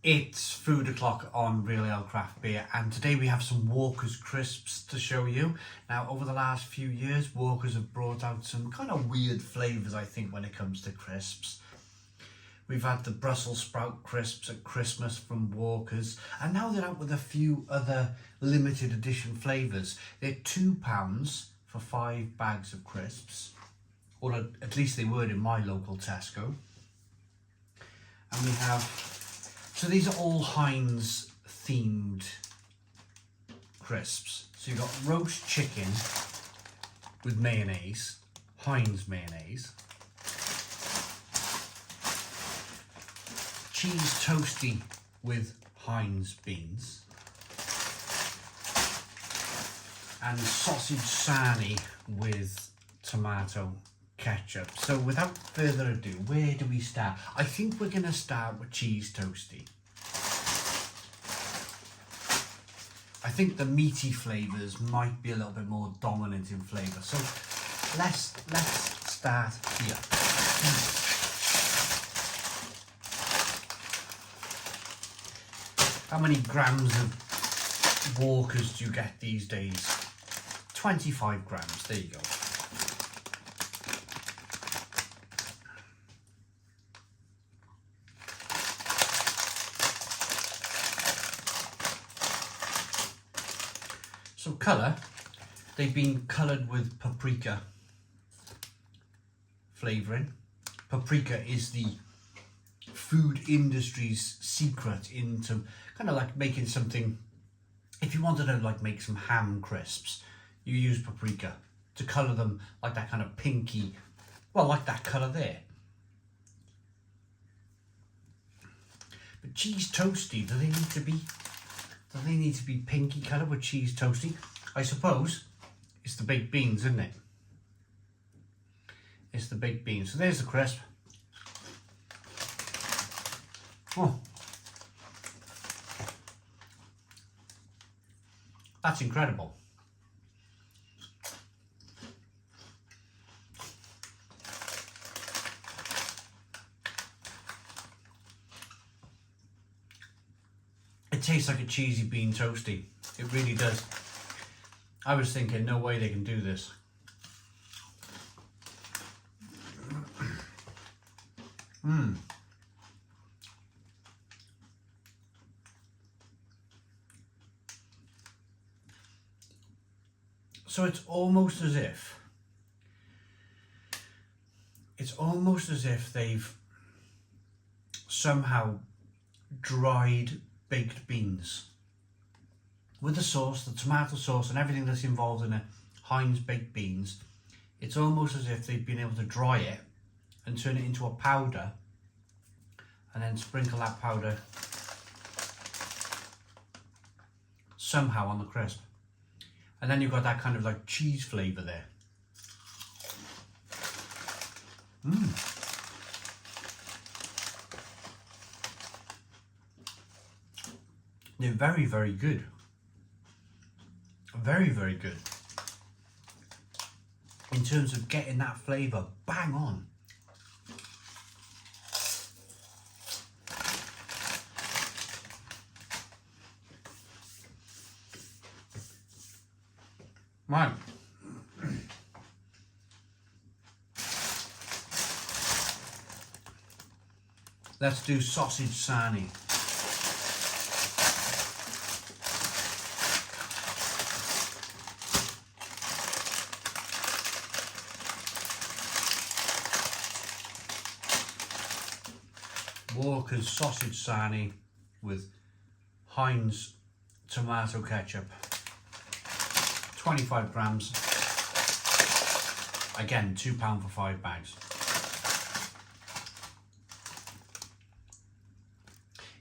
It's food o'clock on Real Ale Craft Beer, and today we have some Walker's crisps to show you. Now, over the last few years, Walker's have brought out some kind of weird flavours, I think, when it comes to crisps. We've had the Brussels sprout crisps at Christmas from Walker's, and now they're out with a few other limited edition flavours. They're £2 for 5 bags of crisps, or at least they were in my local Tesco. And we have, so these are all Heinz themed crisps. So you've got roast chicken with mayonnaise, Heinz mayonnaise, cheese toastie with Heinz beans, and sausage sarnie with tomato ketchup. So without further ado, where do we start? I think we're going to start with cheese toastie. I think the meaty flavours might be a little bit more dominant in flavour. So let's start here. How many grams of Walker's do you get these days? 25 grams, there you go. So colour, they've been coloured with paprika flavouring. Paprika is the food industry's secret into kind of like making something. If you wanted to like make some ham crisps, you use paprika to colour them like that kind of pinky, well, like that colour there. But cheese toastie, do they need to be pinky colour with cheese toastie? I suppose it's the baked beans, isn't it? It's the baked beans. So there's the crisp. Oh, that's incredible. It tastes like a cheesy bean toastie. It really does. I was thinking, no way they can do this. So it's almost as if they've somehow dried baked beans with the sauce, the tomato sauce and everything that's involved in a Heinz baked beans. It's almost as if they've been able to dry it and turn it into a powder and then sprinkle that powder somehow on the crisp. And then you've got that kind of like cheese flavour there. They're very, very good. Very, very good. In terms of getting that flavour bang on. Right. Let's do sausage sarnie. Walker's sausage sarnie with Heinz tomato ketchup. 25 grams. Again, £2 for 5 bags.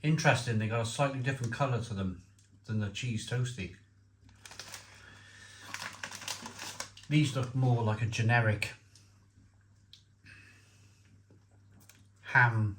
Interesting, they got a slightly different colour to them than the cheese toastie. These look more like a generic ham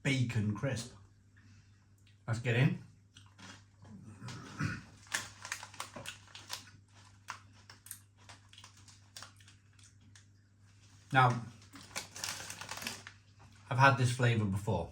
bacon crisp. Let's get in. Now, I've had this flavour before.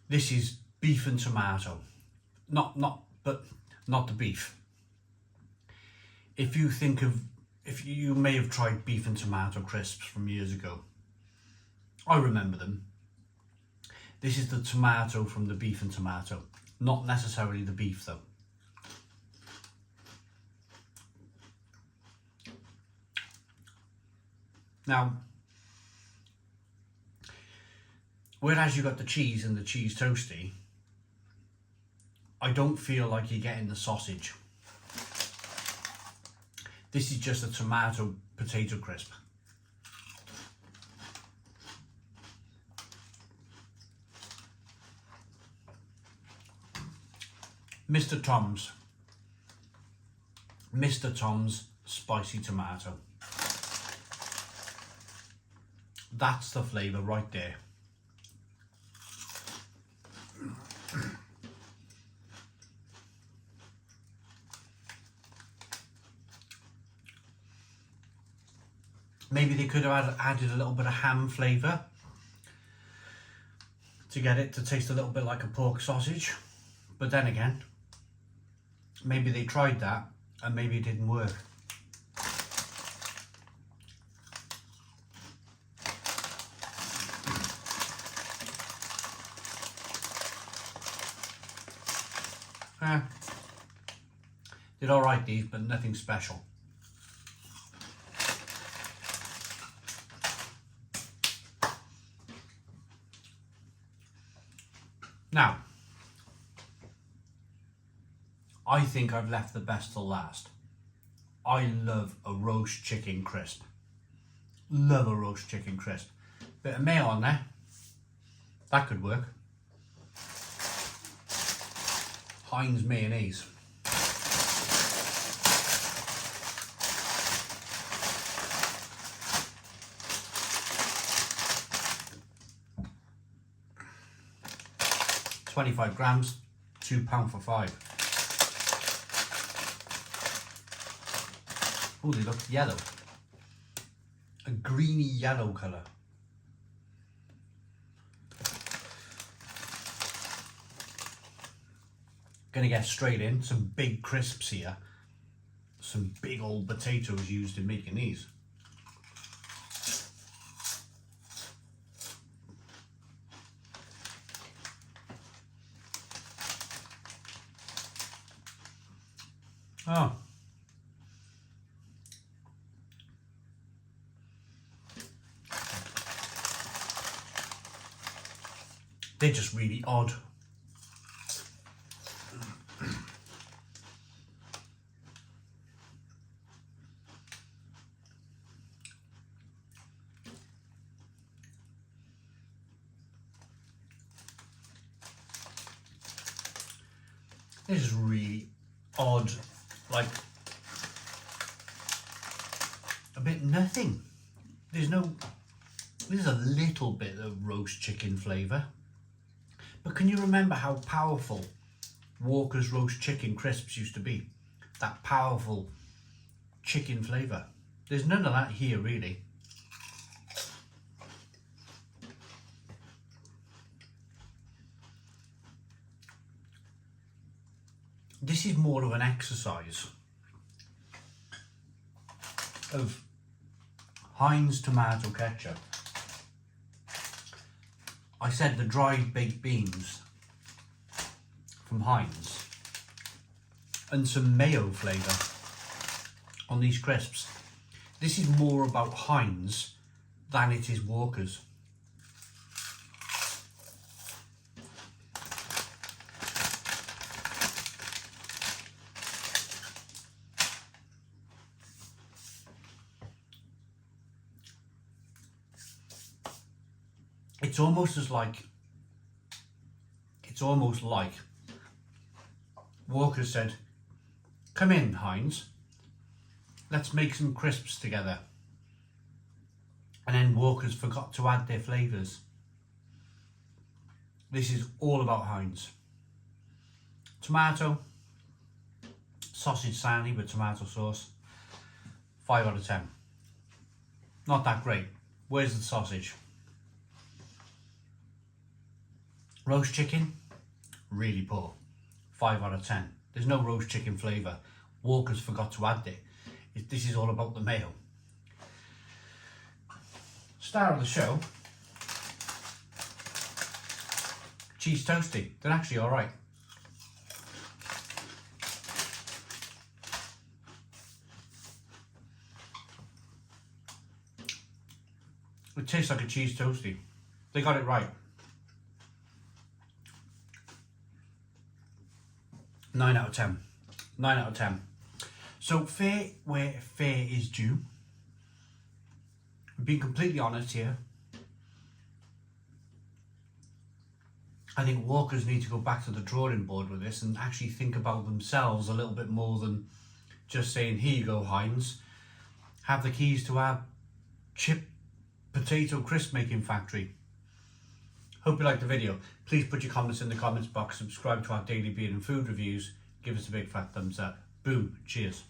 This is beef and tomato. Not the beef. If you may have tried beef and tomato crisps from years ago. I remember them. This is the tomato from the beef and tomato. Not necessarily the beef though. Now, whereas you got the cheese and the cheese toastie, I don't feel like you're getting the sausage. This is just a tomato potato crisp. Mr. Tom's spicy tomato. That's the flavour right there. Maybe they could have added a little bit of ham flavour to get it to taste a little bit like a pork sausage. But then again, maybe they tried that and maybe it didn't work. Did alright these, but nothing special. Now, I think I've left the best till last. I love a roast chicken crisp. Love a roast chicken crisp. Bit of mayo on there. That could work. Heinz mayonnaise. £25 grams, £2 for 5. Oh, they look yellow. A greeny yellow colour. Gonna get straight in, some big crisps here. Some big old potatoes used in making these. Oh. They're just really odd. They're just really odd, like a bit nothing. There's a little bit of roast chicken flavour. But can you remember how powerful Walker's roast chicken crisps used to be? That powerful chicken flavour. There's none of that here really. This is more of an exercise of Heinz tomato ketchup. I said the dried baked beans from Heinz and some mayo flavour on these crisps. This is more about Heinz than it is Walker's. It's almost like Walker said, "Come in, Heinz, let's make some crisps together." And then Walker's forgot to add their flavours. This is all about Heinz. Tomato, sausage Sarnie with tomato sauce, 5 out of 10. Not that great. Where's the sausage? Roast chicken, really poor. 5 out of 10. There's no roast chicken flavour. Walker's forgot to add it. This is all about the mayo. Star of the show, cheese toastie. They're actually alright. It tastes like a cheese toastie. They got it right. 9 out of 10. 9 out of 10. So fair where fair is due. We've been completely honest here. I think Walkers need to go back to the drawing board with this and actually think about themselves a little bit more than just saying, here you go, Heinz. Have the keys to our chip potato crisp making factory. Hope you liked the video. Please put your comments in the comments box, subscribe to our daily beer and food reviews, give us a big fat thumbs up. Boom, cheers.